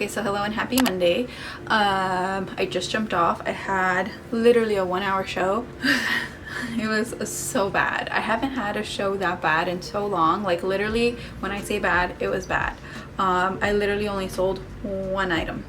Okay, so hello and happy Monday. I just jumped off. I had literally a 1-hour show. It was so bad. I haven't had a show that bad in so long. Like literally, when I say bad, it was bad. I literally only sold one item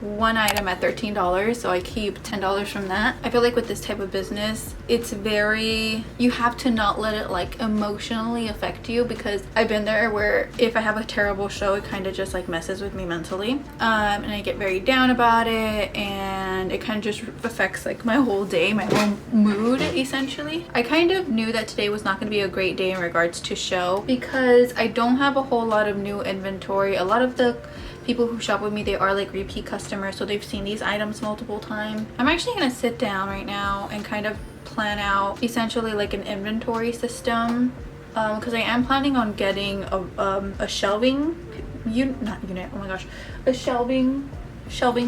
at $13, so I keep $10 from that. I feel like with this type of business, it's very, you have to not let it like emotionally affect you, because I've been there where if I have a terrible show, it kind of just like messes with me mentally, and I get very down about it, and it kind of just affects like my whole day, my whole mood essentially. I kind of knew that today was not going to be a great day in regards to show, because I don't have a whole lot of new inventory. A lot of the people who shop with me, they are like repeat customers, so they've seen these items multiple times. I'm actually gonna sit down right now and kind of plan out essentially like an inventory system, because I am planning on getting a shelving a shelving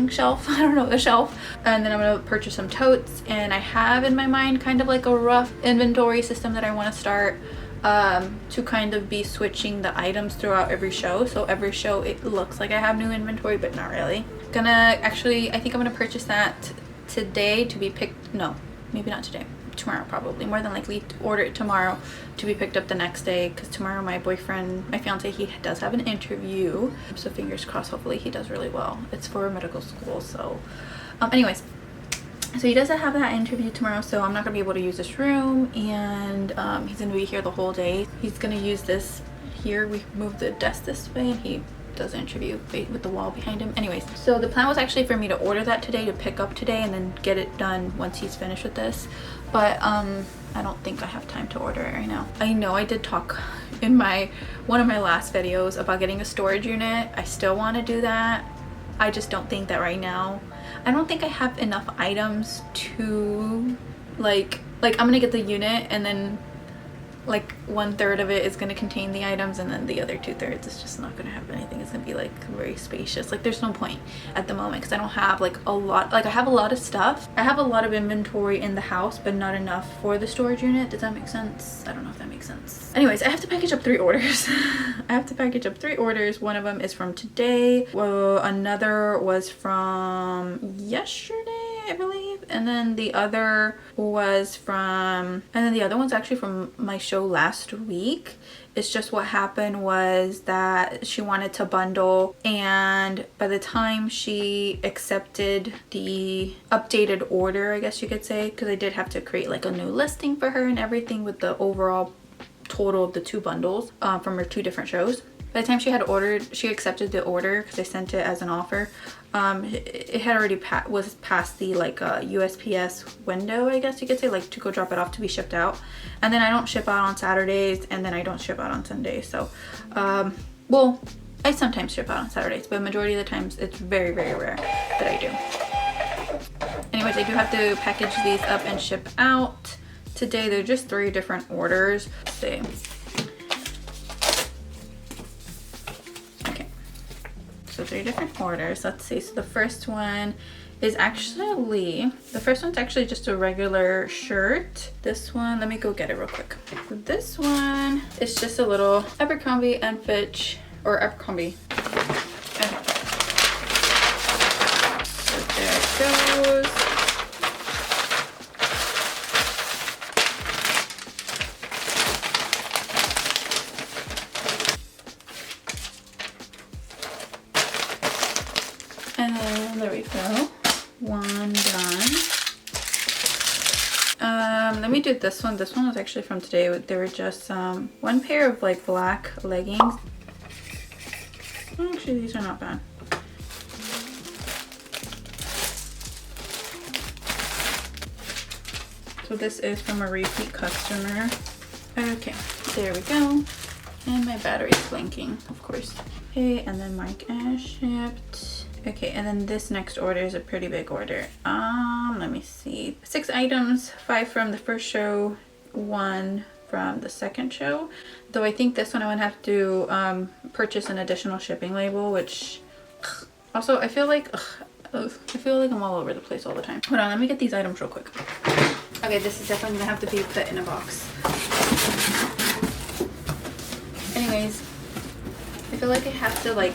shelf. I don't know, a shelf. And then I'm gonna purchase some totes, and I have in my mind kind of like a rough inventory system that I want to start to kind of be switching the items throughout every show. So every show it looks like I have new inventory, but not really. I think I'm gonna purchase that today to be picked. No, maybe not today, tomorrow probably. More than likely to order it tomorrow to be picked up the next day, because tomorrow my fiance, he does have an interview, so fingers crossed, hopefully he does really well. It's for medical school. So anyways, so he does have that interview tomorrow, so I'm not gonna be able to use this room, and he's gonna be here the whole day. He's gonna use this here. We moved the desk this way, and he does the interview with the wall behind him. Anyways, so the plan was actually for me to order that today, to pick up today, and then get it done once he's finished with this. But I don't think I have time to order it right now. I know I did talk in one of my last videos about getting a storage unit. I still want to do that. I just don't think that right now. I don't think I have enough items to like I'm gonna get the unit, and then like 1/3 of it is going to contain the items, and then the other 2/3 is just not going to have anything. It's going to be like very spacious. Like there's no point at the moment, because I don't have like a lot. Like I have a lot of stuff. I have a lot of inventory in the house, but not enough for the storage unit. Does that make sense? I don't know if that makes sense. Anyways, I have to package up 3 orders. I have to package up 3 orders. One of them is from today. Well, another was from yesterday, I believe, and then the other one's actually from my show last week. It's just what happened was that she wanted to bundle, and by the time she accepted the updated order, I guess you could say, because I did have to create like a new listing for her and everything with the overall total of the 2 bundles from her 2 different shows. By the time she accepted the order, because I sent it as an offer, it had already was past the like USPS window, I guess you could say, like to go drop it off to be shipped out. And then I don't ship out on Saturdays, and then I don't ship out on Sundays. So well, I sometimes ship out on Saturdays, but majority of the times it's very, very rare that I do. Anyways, I do have to package these up and ship out today. They're just 3 different orders. Let's see. So 3 different orders. Let's see. So the first one's actually just a regular shirt. This one, let me go get it real quick. So this one is just a little Abercrombie and Fitch, or Abercrombie. Okay. So there it goes. And then there we go, 1 done. Let me do this one. This one was actually from today. They were just 1 pair of like black leggings. Actually, these are not bad. So this is from a repeat customer. Okay, there we go. And my battery's blinking, of course. Okay, and then Mike Ash shipped. Okay, and then this next order is a pretty big order. Let me see. 6 items, 5 from the first show, 1 from the second show. Though I think this one I would have to purchase an additional shipping label, which also I feel like I'm all over the place all the time. Hold on, let me get these items real quick. Okay, this is definitely gonna have to be put in a box. Anyways, I feel like I have to like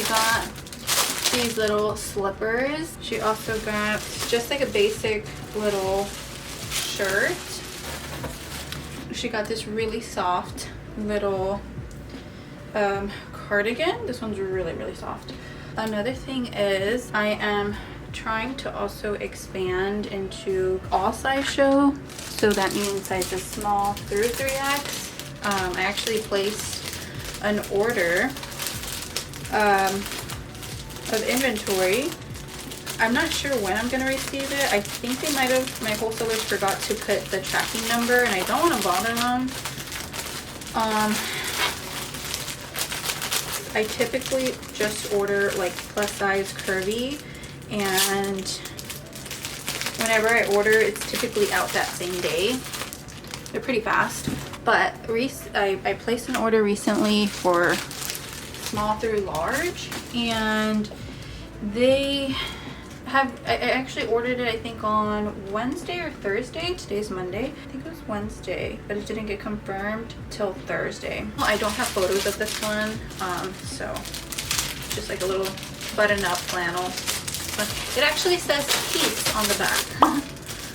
got these little slippers. She also got just like a basic little shirt. She got this really soft little cardigan. This one's really soft. Another thing is I am trying to also expand into all size show, so that means sizes small through 3X. I actually placed an order of inventory. I'm not sure when I'm gonna receive it. I think they might have, my wholesalers forgot to put the tracking number, and I don't want to bother them. I typically just order like plus size curvy, and whenever I order, it's typically out that same day. They're pretty fast. But I placed an order recently for small through large, and they have, I actually ordered it I think on Wednesday or Thursday. Today's Monday. I think it was Wednesday, but it didn't get confirmed till Thursday. Well, I don't have photos of this one, so just like a little button-up flannel. But it actually says peace on the back.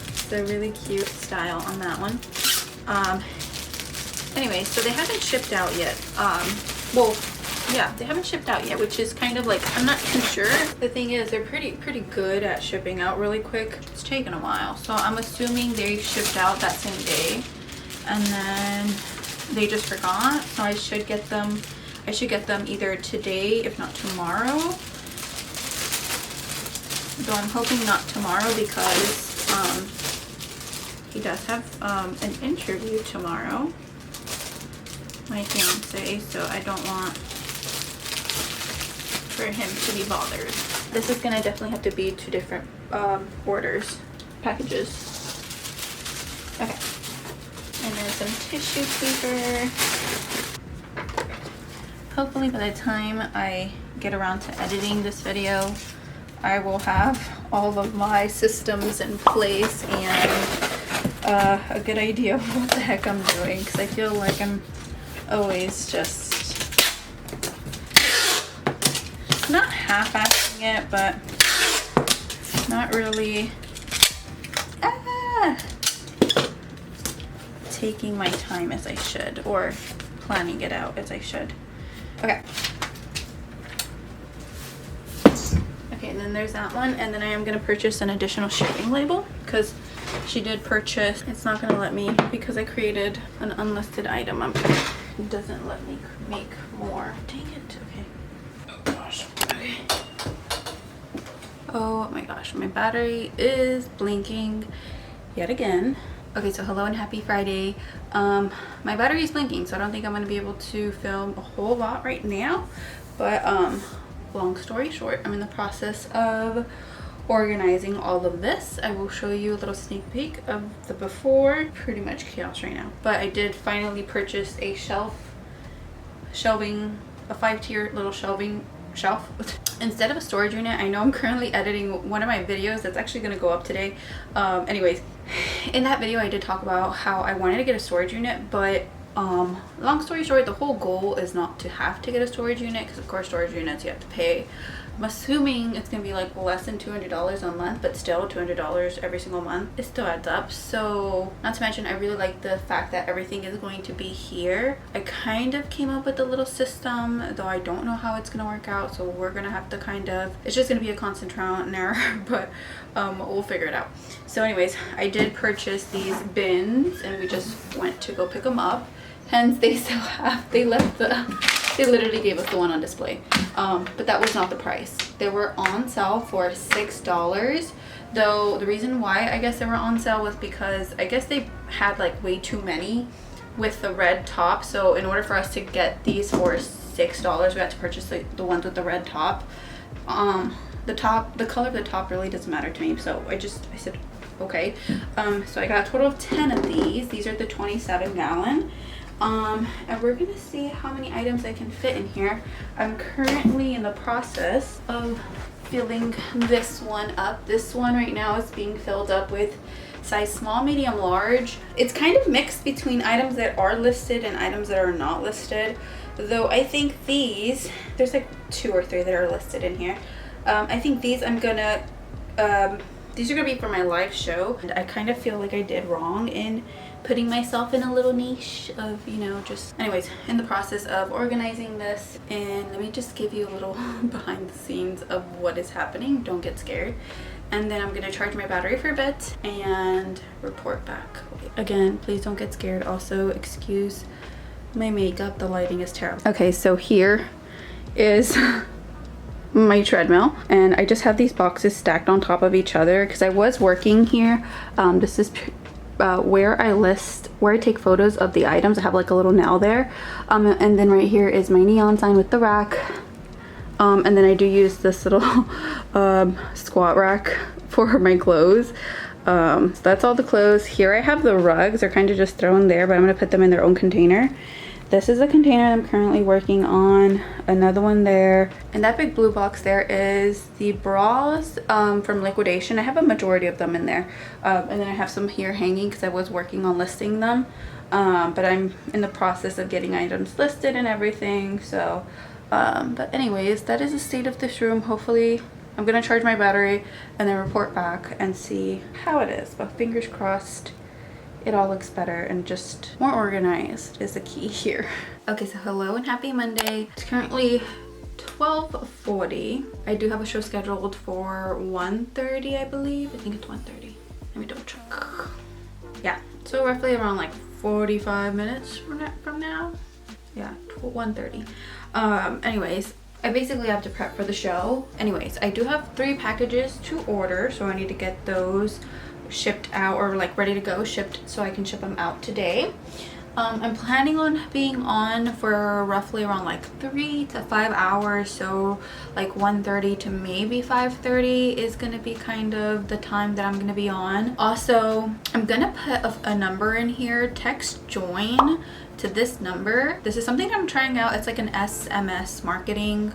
It's a really cute style on that one. Anyway, so they haven't shipped out yet. Well, yeah, they haven't shipped out yet, which is kind of like, I'm not too sure. The thing is, they're pretty good at shipping out really quick. It's taken a while, so I'm assuming they shipped out that same day, and then they just forgot. So I should get them either today, if not tomorrow. Though I'm hoping not tomorrow, because he does have an interview tomorrow, my fiance, so I don't want for him to be bothered. This is gonna definitely have to be 2 different packages. Okay, and then some tissue paper. Hopefully by the time I get around to editing this video, I will have all of my systems in place and a good idea of what the heck I'm doing, because I feel like I'm always just not half-assing it, but not really taking my time as I should, or planning it out as I should. Okay. Okay, and then there's that one, and then I am going to purchase an additional shipping label, because she did purchase, it's not going to let me, because I created an unlisted item, it doesn't let me make more. Dang it. Okay. Oh gosh. Okay. Oh my gosh, my battery is blinking yet again. Okay, so hello and happy Friday. My battery is blinking, so I don't think I'm going to be able to film a whole lot right now, but long story short, I'm in the process of organizing all of this. I will show you a little sneak peek of the before. Pretty much chaos right now, but I did finally purchase a shelving, a 5-tier little shelf instead of a storage unit. I know I'm currently editing one of my videos that's actually going to go up today. Anyways, in that video I did talk about how I wanted to get a storage unit, but long story short, the whole goal is not to have to get a storage unit, because of course storage units you have to pay. I'm assuming it's gonna be like less than $200 a month, but still $200 every single month, it still adds up. So not to mention, I really like the fact that everything is going to be here. I kind of came up with a little system, though I don't know how it's gonna work out, so we're gonna have to kind of, it's just gonna be a constant trial and error, but we'll figure it out. So anyways, I did purchase these bins, and we just went to go pick them up. Hence they still have, they literally gave us the one on display, but that was not the price. They were on sale for $6, though the reason why I guess they were on sale was because I guess they had like way too many with the red top. So in order for us to get these for $6, we had to purchase the ones with the red top. The color of the top really doesn't matter to me, so I said okay. So I got a total of 10 of these. These are the 27-gallon. And we're gonna see how many items I can fit in here. I'm currently in the process of filling this one up. This one right now is being filled up with size small, medium, large. It's kind of mixed between items that are listed and items that are not listed. Though I think these, there's like 2 or 3 that are listed in here. I think these I'm gonna, these are gonna be for my live show. And I kind of feel like I did wrong in putting myself in a little niche of, you know, just anyways, in the process of organizing this. And let me just give you a little behind the scenes of what is happening. Don't get scared. And then I'm gonna charge my battery for a bit and report back. Again, please don't get scared. Also, excuse my makeup, the lighting is terrible. Okay, so here is my treadmill, and I just have these boxes stacked on top of each other because I was working here. This is where I take photos of the items. I have like a little nail there, and then right here is my neon sign with the rack, and then I do use this little squat rack for my clothes. So that's all the clothes. Here I have the rugs. They're kind of just thrown there, but I'm going to put them in their own container. This is a container I'm currently working on. Another one there. And that big blue box there is the bras from liquidation. I have a majority of them in there. And then I have some here hanging because I was working on listing them. But I'm in the process of getting items listed and everything. So, but anyways, that is the state of this room. Hopefully I'm going to charge my battery and then report back and see how it is. But fingers crossed it all looks better and just more organized is the key here. Okay, so hello and happy Monday. It's currently 12:40. I do have a show scheduled for 1:30, I believe. I think it's 1:30. Let me double check. Yeah, so roughly around like 45 minutes from now. Yeah, 1:30. Anyways, I basically have to prep for the show. Anyways, I do have 3 packages to order, so I need to get those shipped out, or like ready to go, shipped, so I can ship them out today. I'm planning on being on for roughly around like 3 to 5 hours, so like 1:30 to maybe 5:30 is gonna be kind of the time that I'm gonna be on. Also, I'm gonna put a number in here. Text join to this number. This is something I'm trying out. It's like an SMS marketing,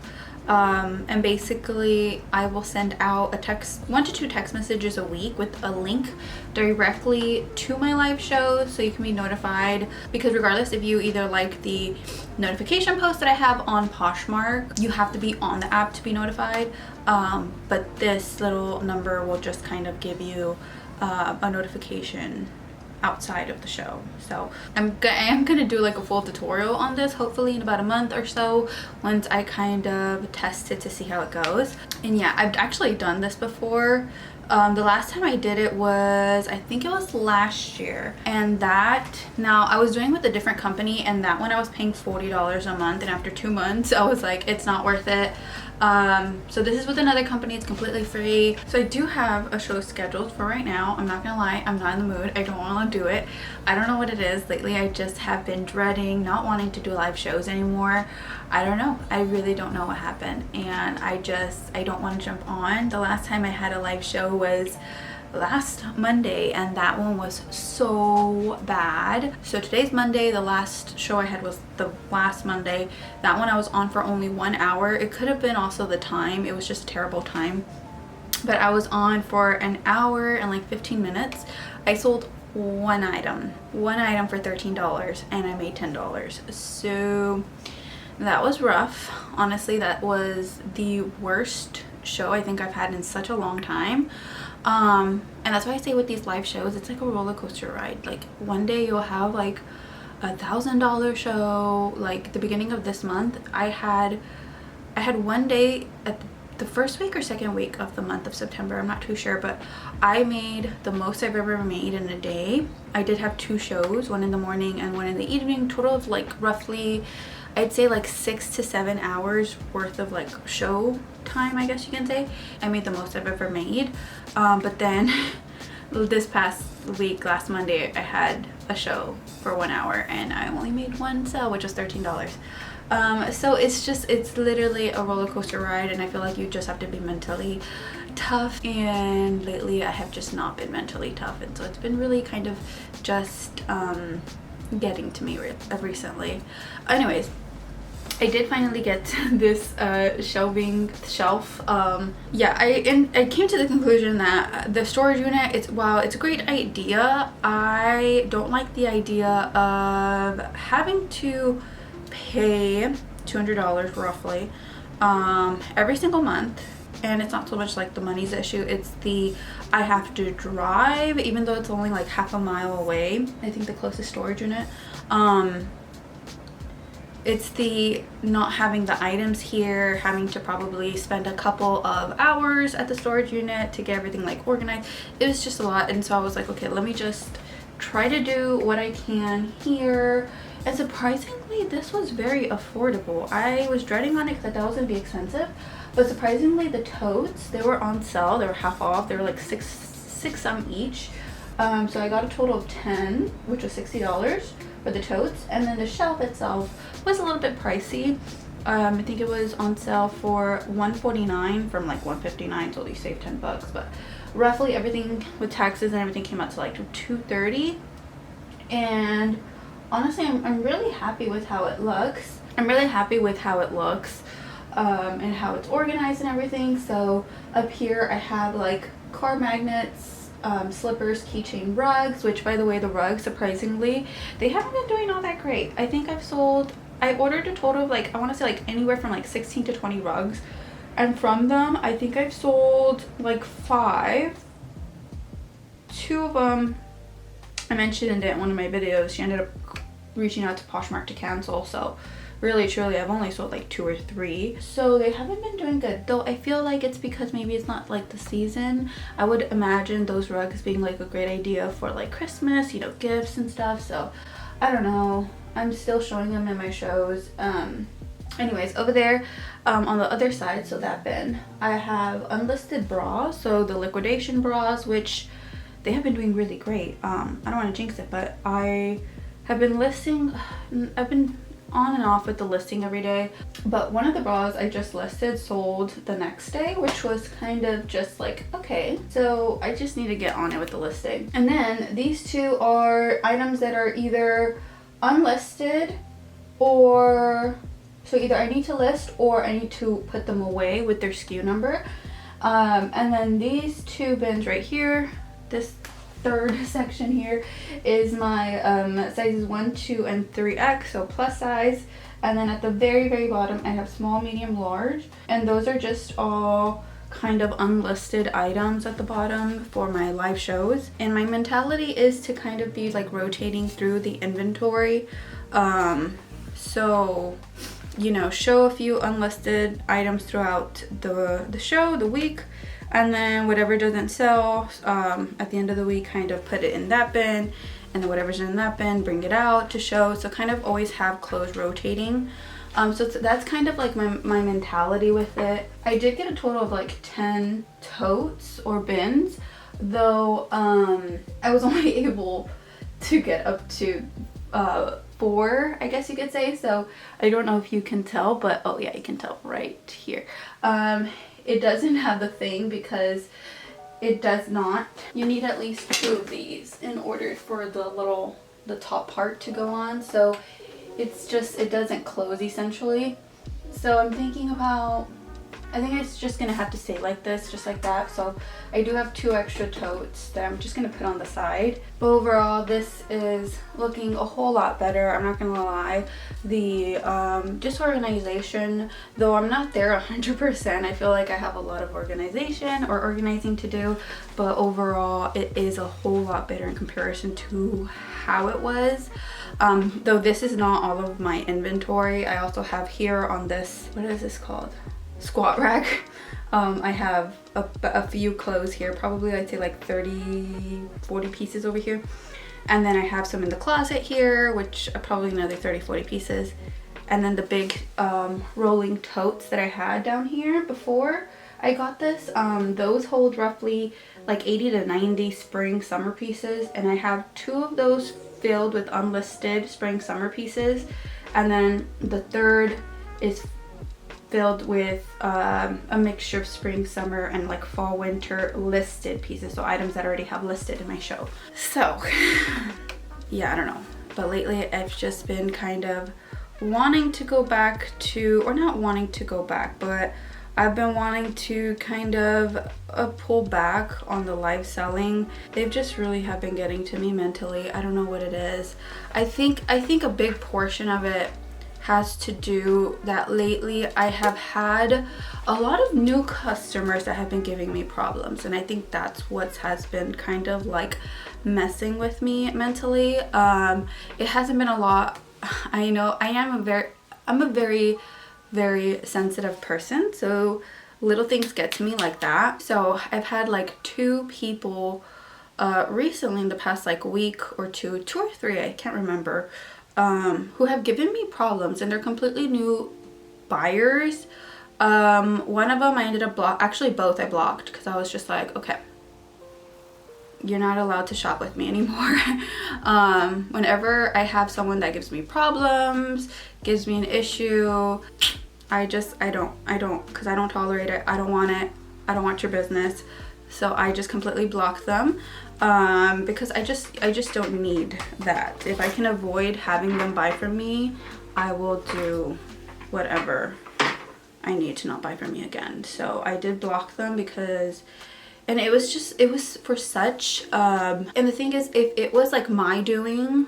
and basically I will send out a text, 1 to 2 text messages a week with a link directly to my live shows, so you can be notified. Because regardless if you either like the notification post that I have on Poshmark, you have to be on the app to be notified, but this little number will just kind of give you a notification outside of the show. So I am gonna do like a full tutorial on this, hopefully in about a month or so, once I kind of test it to see how it goes. And yeah, I've actually done this before. The last time I did it was, I think it was last year, and that, now I was doing with a different company, and that one I was paying $40 a month, and after 2 months I was like, it's not worth it. So this is with another company. It's completely free. So I do have a show scheduled for right now. I'm not gonna lie, I'm not in the mood. I don't want to do it. I don't know what it is. Lately I just have been dreading not wanting to do live shows anymore. I don't know. I really don't know what happened, and I don't want to jump on. The last time I had a live show was last Monday, and that one was so bad. So today's Monday. The last show I had was the last Monday. That one I was on for only 1 hour. It could have been also the time. It was just a terrible time, but I was on for an hour and like 15 minutes. I sold one item for $13, and I made $10. So that was rough. Honestly, that was the worst show I think I've had in such a long time. And that's why I say with these live shows, it's like a roller coaster ride. Like one day you'll have like $1,000 show. Like the beginning of this month, I had one day at the first week or second week of the month of September, I'm not too sure, but I made the most I've ever made in a day. I did have 2 shows, one in the morning and one in the evening, total of like roughly, I'd say like 6 to 7 hours worth of like show time, I guess you can say. I made the most I've ever made. But then this past week, last Monday, I had a show for 1 hour and I only made 1 sale, which was $13. So it's literally a roller coaster ride, and I feel like you just have to be mentally tough, and lately I have just not been mentally tough, and so it's been really kind of just getting to me recently. Anyways, I did finally get this shelving shelf. Yeah, I came to the conclusion that the storage unit, while it's a great idea, I don't like the idea of having to pay $200 roughly every single month. And it's not so much like the money's issue, it's the I have to drive, even though it's only like half a mile away, I think the closest storage unit. It's the not having the items here, having to probably spend a couple of hours at the storage unit to get everything like organized. It was just a lot, and so I was like, okay, let me just try to do what I can here. And surprisingly, this was very affordable. I was dreading on it because I thought it was gonna be expensive, but surprisingly, the totes, they were on sale. They were half off. They were like six some each. So I got a total of 10, which was $60 for the totes, and then the shelf itself was a little bit pricey. I think it was on sale for $149 from like $159, so they saved 10 bucks. But roughly everything with taxes and everything came out to like $230. And honestly, I'm really happy with how it looks. I'm really happy with how it looks and how it's organized and everything. So up here I have like car magnets, slippers, keychain, rugs, which by the way, the rugs, surprisingly, they haven't been doing all that great. I think I ordered a total of like, I want to say like anywhere from like 16 to 20 rugs, and from them I think I've sold like 5. 2 of them I mentioned in one of my videos, she ended up reaching out to Poshmark to cancel, so really truly I've only sold like 2 or 3. So they haven't been doing good, though I feel like it's because maybe it's not like the season. I would imagine those rugs being like a great idea for like Christmas, you know, gifts and stuff. So I don't know, I'm still showing them in my shows. Anyways, over there on the other side, so that bin, I have unlisted bras, so the liquidation bras, which they have been doing really great. I don't want to jinx it, but I have been listing, I've been on and off with the listing every day, but one of the bras I just listed sold the next day, which was kind of just like, okay, so I just need to get on it with the listing. And then these 2 are items that are either unlisted, or so either I need to list or I need to put them away with their SKU number. And then these 2 bins right here, this third section here is my sizes 1, 2, and 3X, so plus size. And then at the very bottom I have small, medium, large, and those are just all kind of unlisted items at the bottom for my live shows. And my mentality is to kind of be like rotating through the inventory, so you know, show a few unlisted items throughout the show, the week, and then whatever doesn't sell at the end of the week, kind of put it in that bin, and then whatever's in that bin, bring it out to show. So kind of always have clothes rotating. So that's kind of like my mentality with it. I did get a total of like 10 totes or bins, though I was only able to get up to 4, I guess you could say. So I don't know if you can tell, but oh yeah, you can tell right here. It doesn't have the thing because it does not. You need at least 2 of these in order for the top part to go on. So it's just, it doesn't close essentially. So I'm thinking about, I think it's just gonna have to stay like this, just like that. So I do have 2 extra totes that I'm just gonna put on the side. But overall, this is looking a whole lot better, I'm not gonna lie. The disorganization, though I'm not there 100%, I feel like I have a lot of organization or organizing to do, but overall it is a whole lot better in comparison to how it was. Though this is not all of my inventory. I also have here on this, what is this called? Squat rack. I have a few clothes here, probably I'd say like 30-40 pieces over here, and then I have some in the closet here, which are probably another 30-40 pieces, and then the big rolling totes that I had down here before I got this, those hold roughly like 80 to 90 spring summer pieces, and I have 2 of those filled with unlisted spring summer pieces, and then the third is filled with a mixture of spring, summer, and like fall, winter listed pieces, so items that I already have listed in my show. So yeah, I don't know, but lately I've just been kind of wanting to go back to, or not wanting to go back, but I've been wanting to kind of pull back on the live selling. They've just really have been getting to me mentally. I don't know what it is. I think a big portion of it has to do that lately I have had a lot of new customers that have been giving me problems, and I think that's what has been kind of like messing with me mentally. It hasn't been a lot. I know I'm a very sensitive person, so little things get to me like that. So I've had like 2 people recently in the past like week or two or three, I can't remember, who have given me problems, and they're completely new buyers. One of them I ended up actually both I blocked, because I was just like, okay, you're not allowed to shop with me anymore. Whenever I have someone that gives me problems, gives me an issue, I don't, because I don't tolerate it. I don't want it. I don't want your business. So I just completely block them, because I just don't need that. If I can avoid having them buy from me, I will do whatever I need to not buy from me again. So I did block them because, and it was for such, and the thing is, if it was like my doing,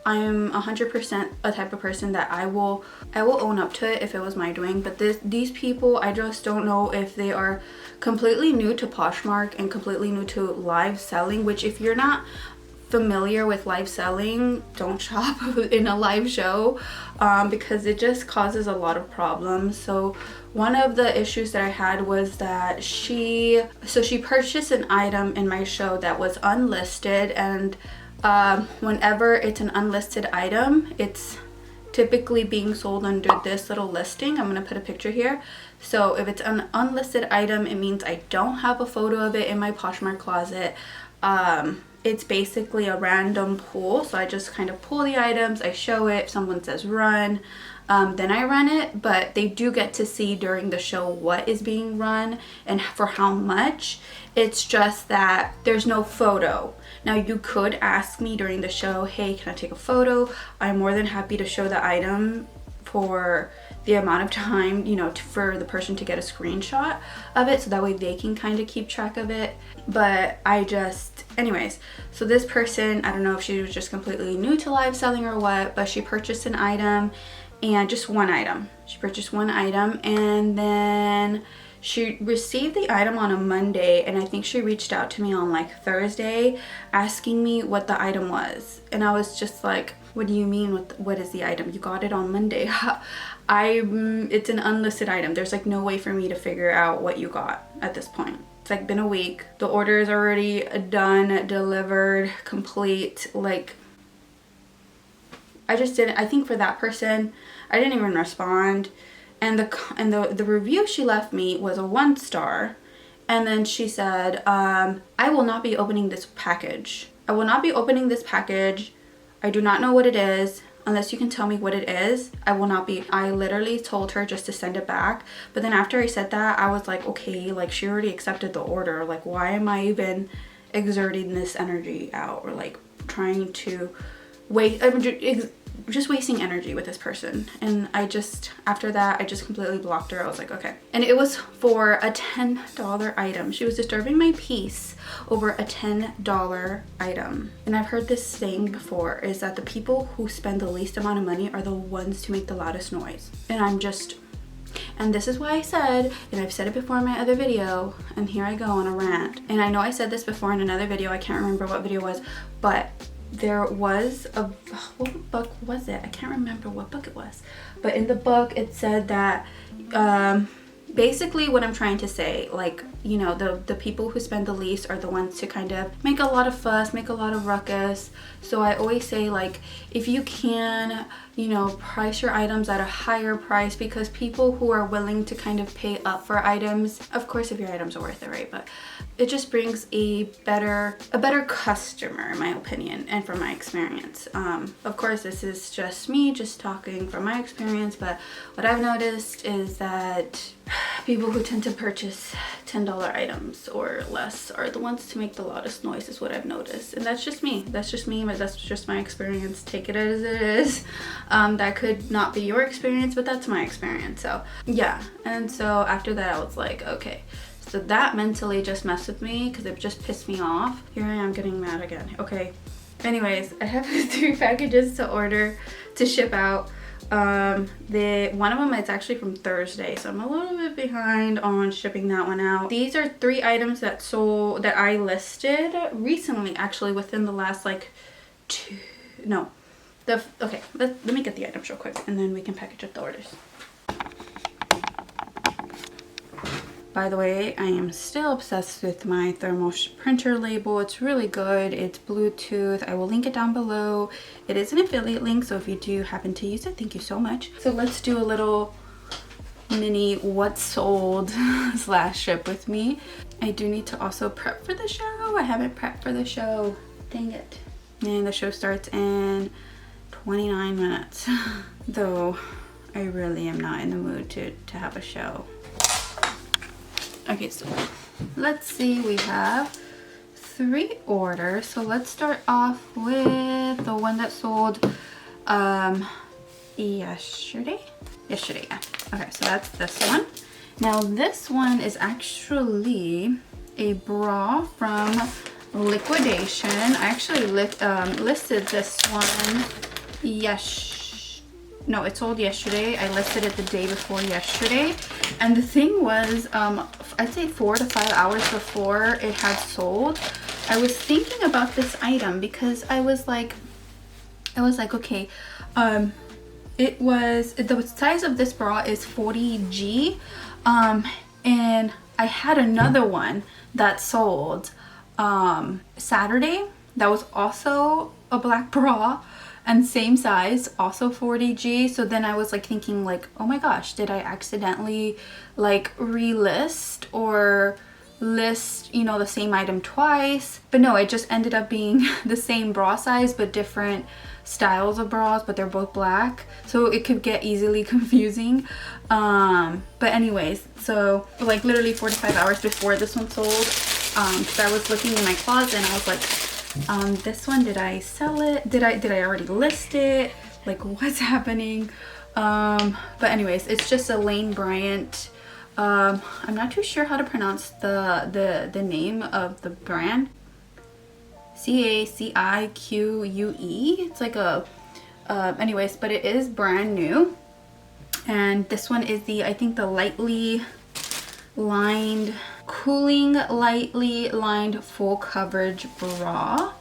I'm 100% a type of person that I will own up to it if it was my doing. But these people, I just don't know if they are completely new to Poshmark and completely new to live selling, which if you're not familiar with live selling, don't shop in a live show, because it just causes a lot of problems. So one of the issues that I had was that she purchased an item in my show that was unlisted, and whenever it's an unlisted item, it's typically being sold under this little listing. I'm going to put a picture here. So if it's an unlisted item, it means I don't have a photo of it in my Poshmark closet. It's basically a random pull. So I just kind of pull the items, I show it, someone says run, then I run it, but they do get to see during the show what is being run and for how much. It's just that there's no photo. Now you could ask me during the show, hey, can I take a photo? I'm more than happy to show the item for the amount of time, you know, for the person to get a screenshot of it, so that way they can kind of keep track of it. But anyways, so this person, I don't know if she was just completely new to live selling or what, but she purchased an item, and just one item. She purchased one item, and then she received the item on a Monday, and I think she reached out to me on like Thursday asking me what the item was. And I was just like, what do you mean, what is the item? You got it on Monday. It's an unlisted item. There's like no way for me to figure out what you got at this point. It's like been a week. The order is already done, delivered, complete. Like, I think for that person, I didn't even respond. And the review she left me was a 1 star. And then she said, I will not be opening this package. I will not be opening this package. I do not know what it is. Unless you can tell me what it is, I will not be. I literally told her just to send it back. But then after I said that, I was like, okay, like she already accepted the order. Like, why am I even exerting this energy out, or like trying to just wasting energy with this person? And after that, I just completely blocked her. I was like, okay. And it was for a $10 item. She was disturbing my peace over a $10 item. And I've heard this saying before, is that the people who spend the least amount of money are the ones to make the loudest noise. And this is why I said, and I've said it before in my other video, and here I go on a rant. And I know I said this before in another video, I can't remember what video it was, but there was what book was it? I can't remember what book it was. But in the book, it said that basically what I'm trying to say, like, you know, the people who spend the least are the ones to kind of make a lot of fuss, make a lot of ruckus. So I always say, like, if you can, you know, price your items at a higher price, because people who are willing to kind of pay up for items, of course if your items are worth it, right? But it just brings a better customer, in my opinion, and from my experience. Of course, this is just me just talking from my experience, but what I've noticed is that people who tend to purchase $10 items or less are the ones to make the loudest noise, is what I've noticed. And that's just me. That's just me. That's just my experience. Take it as it is. That could not be your experience, but that's my experience. So yeah. And so after that, I was like, okay. So that mentally just messed with me because it just pissed me off. Here I am getting mad again. Okay. Anyways, I have 3 packages to order to ship out. One of them is actually from Thursday, so I'm a little bit behind on shipping that one out. These are 3 items that I listed recently, actually within the last like okay, let me get the items real quick and then we can package up the orders. By the way, I am still obsessed with my thermal printer label. It's really good. It's Bluetooth. I will link it down below. It is an affiliate link, so if you do happen to use it, thank you so much. So let's do a little mini what's sold / ship with me. I do need to also prep for the show. I haven't prepped for the show. Dang it. And the show starts in 29 minutes. Though I really am not in the mood to have a show. Okay, so let's see, we have 3 orders. So let's start off with the one that sold yesterday, yeah. Okay, so that's this one. Now this one is actually a bra from Liquidation. I actually listed this one no, it sold yesterday. I listed it the day before yesterday, and the thing was, I'd say 4 to 5 hours before it had sold, I was thinking about this item because I was like, okay, the size of this bra is 40G, and I had another one that sold Saturday that was also a black bra and same size, also 40G. So then I was like thinking like, oh my gosh, did I accidentally like relist or list, you know, the same item twice? But no, it just ended up being the same bra size but different styles of bras, but they're both black, so it could get easily confusing. But anyways, so like literally 4 to 5 hours before this one sold, because I was looking in my closet and I was like, this one, did I sell it? Did I already list it? Like, what's happening? But anyways, it's just a Lane Bryant. I'm not too sure how to pronounce the name of the brand. Cacique. It's like a anyways, but it is brand new. And this one is I think the lightly lined, cooling lightly lined full coverage bra.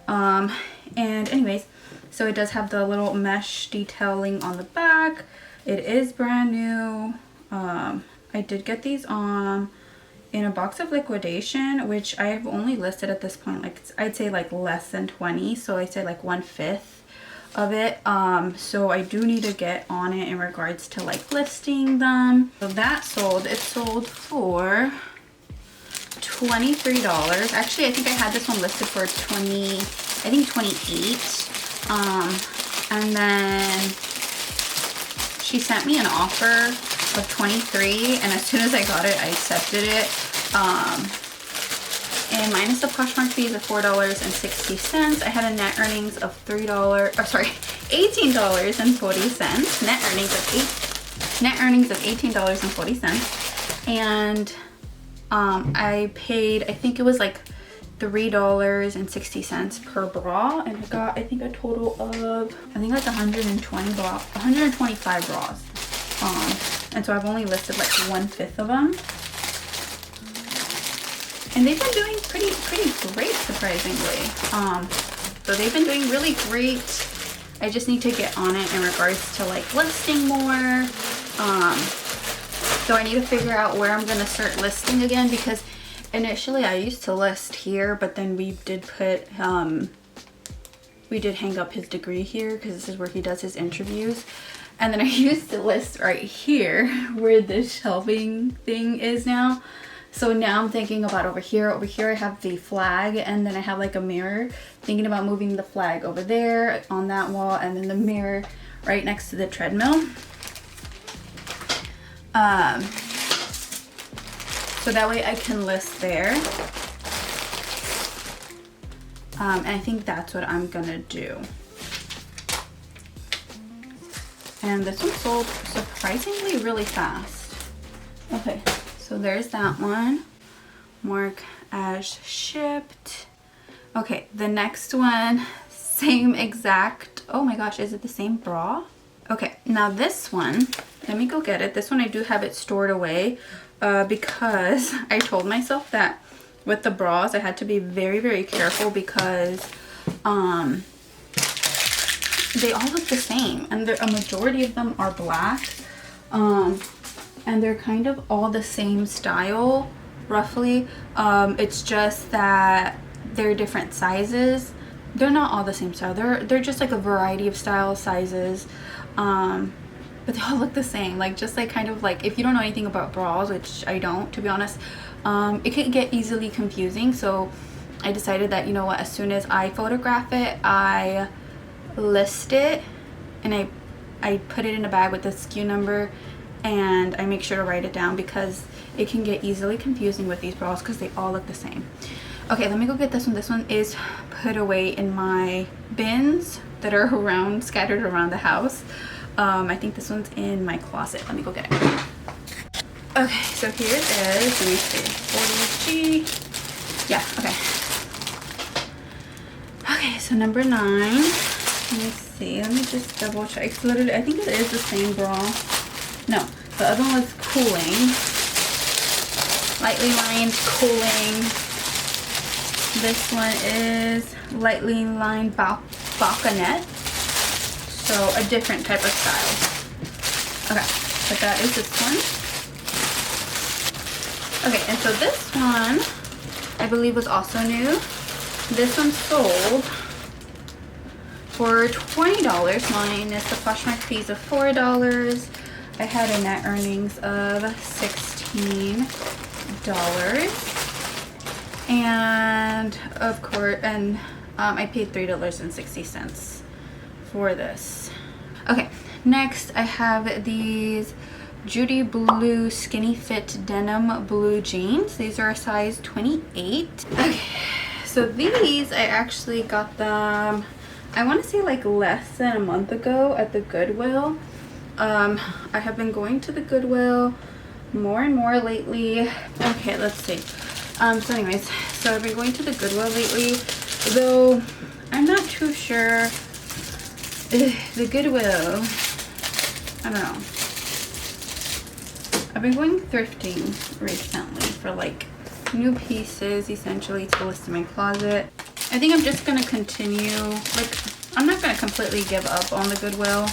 And anyways, so it does have the little mesh detailing on the back. It is brand new. I did get these in a box of Liquidation, which I've only listed at this point, like I'd say like less than 20, so I say like 1/5 of it. So I do need to get on it in regards to like listing them. So that sold. It sold for $23. Actually, I think I had this one listed for 28. And then she sent me an offer of 23, and as soon as I got it, I accepted it. And minus the Poshmark fees of $4.60, I had a net earnings of $18.40. Net earnings of $18.40, and I paid, I think it was like $3.60 per bra, and I got, I think, a total of, I think like 125 bras. And so I've only listed like 1/5 of them. And they've been doing pretty great, surprisingly. So they've been doing really great. I just need to get on it in regards to like listing more. So I need to figure out where I'm gonna start listing again, because initially I used to list here, but then we did put, we did hang up his degree here because this is where he does his interviews. And then I used to list right here where the shelving thing is now. So now I'm thinking about over here. Over here I have the flag, and then I have like a mirror. Thinking about moving the flag over there on that wall, and then the mirror right next to the treadmill. So that way I can list there. And I think that's what I'm gonna do. And this one sold surprisingly really fast. Okay, so there's that one. Mark as shipped. Okay, the next one, same exact, oh my gosh, is it the same bra? Okay, now this one, let me go get it. This one I do have it stored away because I told myself that with the bras I had to be very, very careful because they all look the same, and a majority of them are black, and they're kind of all the same style roughly. It's just that they're different sizes. They're not all the same style. They're just like a variety of styles, sizes, but they all look the same. Like, just like kind of like, if you don't know anything about bras, which I don't, to be honest, it can get easily confusing. So I decided that, you know what, as soon as I photograph it, I list it, and I put it in a bag with the SKU number, and I make sure to write it down because it can get easily confusing with these bras because they all look the same. Okay, let me go get this one. This one is put away in my bins that are scattered around the house. I think this one's in my closet. Let me go get it. Okay, so here it is. Let me see. 40G. Yeah, okay. Okay, so number 9. Let me see. Let me just double check. It's literally, I think it is the same bra. No, the other one was cooling. Lightly lined cooling. This one is lightly lined balconette. So a different type of style. Okay, but that is this one. Okay, and so this one, I believe, was also new. This one sold for $20 minus the Poshmark fees of $4. I had a net earnings of $16. And of course, I paid $3.60 for this. Okay, next I have these Judy Blue Skinny Fit Denim Blue Jeans. These are a size 28. Okay, so these, I actually got them, I want to say like less than a month ago at the Goodwill. I have been going to the Goodwill more and more lately. Okay, let's see. So anyways, so I've been going to the Goodwill lately, though I'm not too sure. The Goodwill, I don't know. I've been going thrifting recently for like new pieces, essentially, to list in my closet. I think I'm just gonna continue, like, I'm not gonna completely give up on the Goodwill,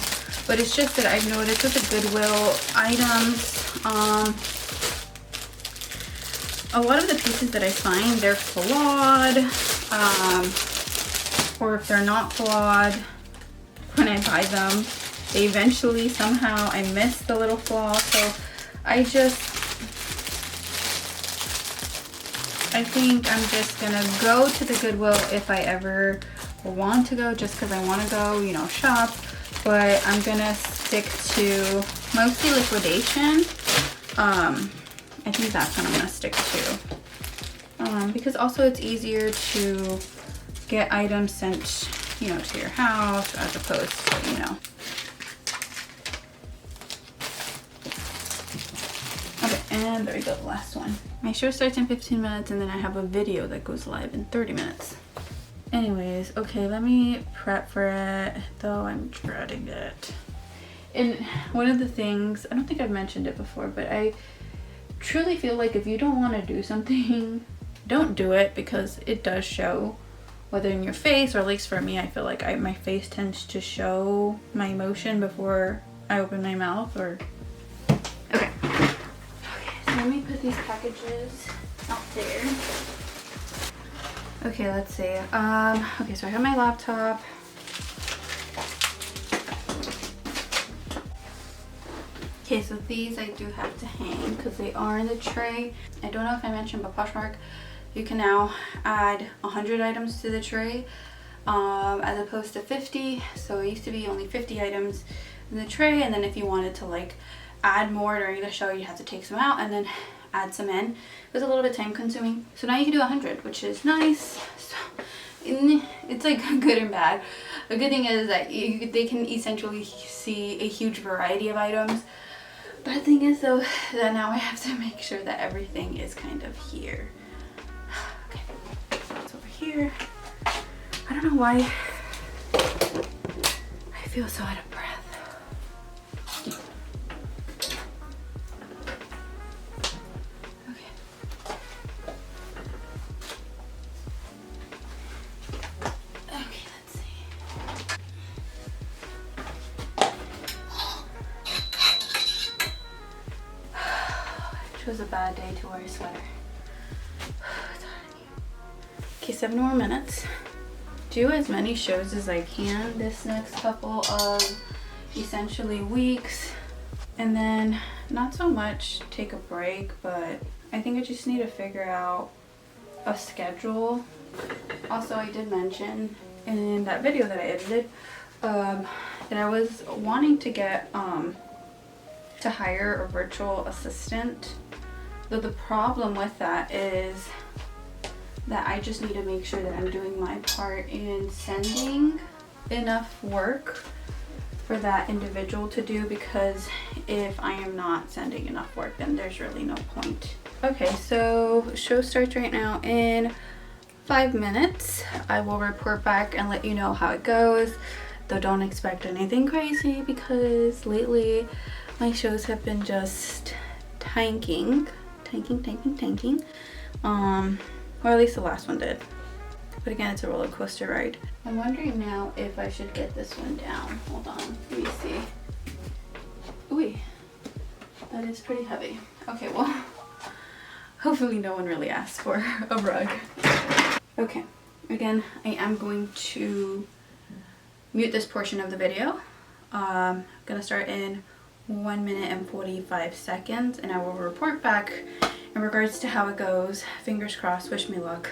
but it's just that I've noticed with the Goodwill items, a lot of the pieces that I find, they're flawed, or if they're not flawed, when I buy them, they eventually somehow I miss the little flaw. So I think I'm just gonna go to the Goodwill if I ever want to go, just because I want to go, you know, shop. But I'm gonna stick to mostly liquidation. I think that's what I'm gonna stick to, because also it's easier to get items sent, you know, to your house as opposed to, you know. Okay, and there we go, the last one. My show starts in 15 minutes, and then I have a video that goes live in 30 minutes. Anyways, okay, let me prep for it, though I'm dreading it. And one of the things, I don't think I've mentioned it before, but I truly feel like if you don't want to do something, don't do it, because it does show, whether in your face, or at least for me, I feel like my face tends to show my emotion before I open my mouth. Or okay, so let me put these packages out there. Okay, let's see. Okay, so I have my laptop. Okay, so these I do have to hang because they are in the tray. I don't know if I mentioned, but Poshmark, you can now add 100 items to the tray as opposed to 50. So it used to be only 50 items in the tray, and then if you wanted to like add more during the show, you have to take some out and then add some in. It was a little bit time consuming. So now you can do 100, which is nice. So it's like good and bad. The good thing is that they can essentially see a huge variety of items. Bad thing is though that now I have to make sure that everything is kind of here. Okay, it's over here. I don't know why I feel so out of breath. It was a bad day to wear a sweater. Okay, 7 more minutes. Do as many shows as I can this next couple of essentially weeks, and then not so much take a break, but I think I just need to figure out a schedule. Also, I did mention in that video that I edited that I was wanting to get to hire a virtual assistant. But the problem with that is that I just need to make sure that I'm doing my part in sending enough work for that individual to do, because if I am not sending enough work, then there's really no point. Okay, so show starts right now in 5 minutes. I will report back and let you know how it goes, though don't expect anything crazy because lately my shows have been just tanking, or at least the last one did. But again, it's a roller coaster ride. I'm wondering now if I should get this one down. Hold on, let me see. Ooh, that is pretty heavy. Okay, well, hopefully no one really asked for a rug. Okay, again, I am going to mute this portion of the video. I'm gonna start in 1 minute and 45 seconds, and I will report back in regards to how it goes. Fingers crossed, wish me luck.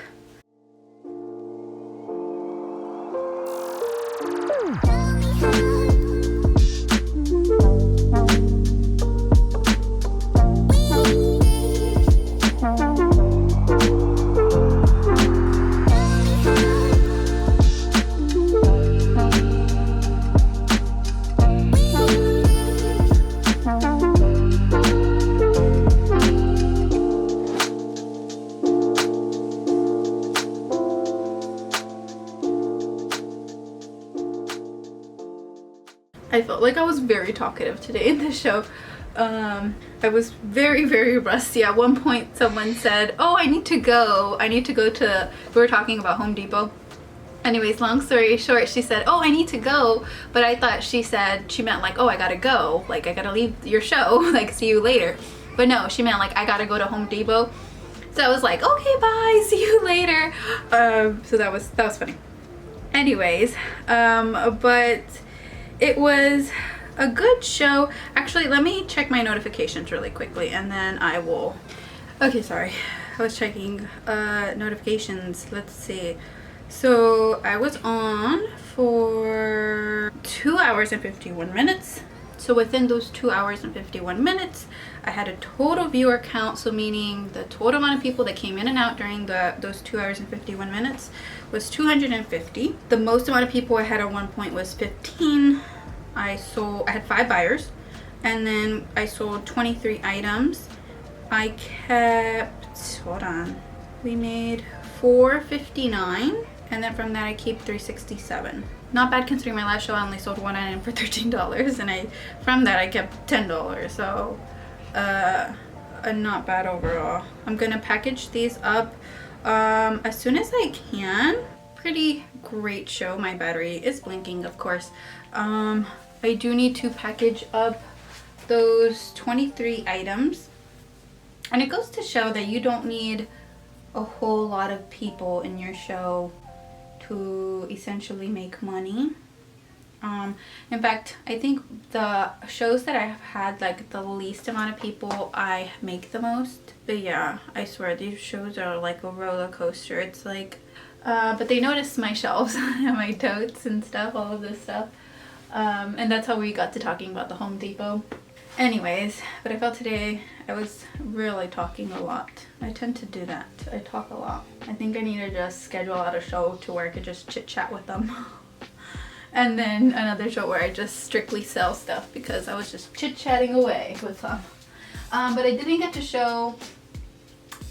I felt like I was very talkative today in the show. I was very rusty. At one point someone said, oh, I need to go to, we were talking about Home Depot. Anyways, long story short, she said, oh, I need to go, but I thought she meant like, oh, I gotta go, like I gotta leave your show, like see you later. But no, she meant like I gotta go to Home Depot. So I was like, okay, bye, see you later. So that was funny. Anyways, but it was a good show. Actually, let me check my notifications really quickly and then I will. Okay, sorry, I was checking notifications. Let's see. So I was on for 2 hours and 51 minutes. So within those 2 hours and 51 minutes, I had a total viewer count, so meaning the total amount of people that came in and out during those 2 hours and 51 minutes was 250. The most amount of people I had at one point was 15. I had 5 buyers, and then I sold 23 items. I kept, hold on, we made $459, and then from that I keep $367. Not bad considering my last show I only sold 1 item for $13, and from that I kept $10. So not bad overall. I'm gonna package these up as soon as I can. Pretty great show. My battery is blinking, of course. I do need to package up those 23 items, and it goes to show that you don't need a whole lot of people in your show to essentially make money. In fact, I think the shows that I've had like the least amount of people, I make the most. But yeah, I swear these shows are like a roller coaster. It's like but they noticed my shelves and my totes and stuff, all of this stuff, and that's how we got to talking about the Home Depot. Anyways, but I felt today I was really talking a lot. I tend to do that. I talk a lot. I think I need to just schedule out a show to where I could just chit chat with them. And then another show where I just strictly sell stuff, because I was just chit chatting away with them. But I didn't get to show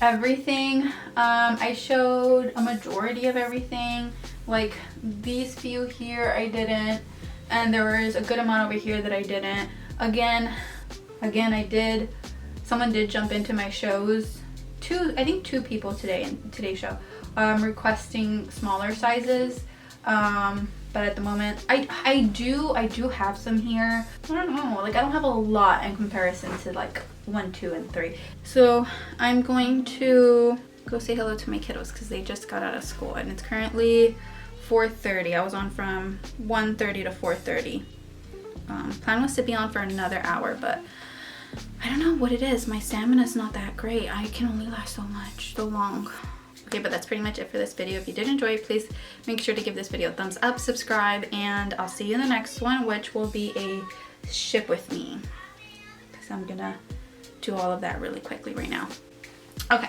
everything. I showed a majority of everything. Like these few here I didn't, and there was a good amount over here that I didn't. Again I did, someone did jump into my shows, I think two people today in today's show, requesting smaller sizes. But at the moment I do have some here. I don't know, like I don't have a lot in comparison to like 1, 2, and 3. So I'm going to go say hello to my kiddos because they just got out of school, and it's currently 4:30. I was on from 1:30 to 4:30. Plan was to be on for another hour, but I don't know what it is. My stamina's not that great. I can only last so long. Okay, but that's pretty much it for this video. If you did enjoy it, please make sure to give this video a thumbs up, subscribe, and I'll see you in the next one, which will be a ship with me, because I'm gonna do all of that really quickly right now. Okay,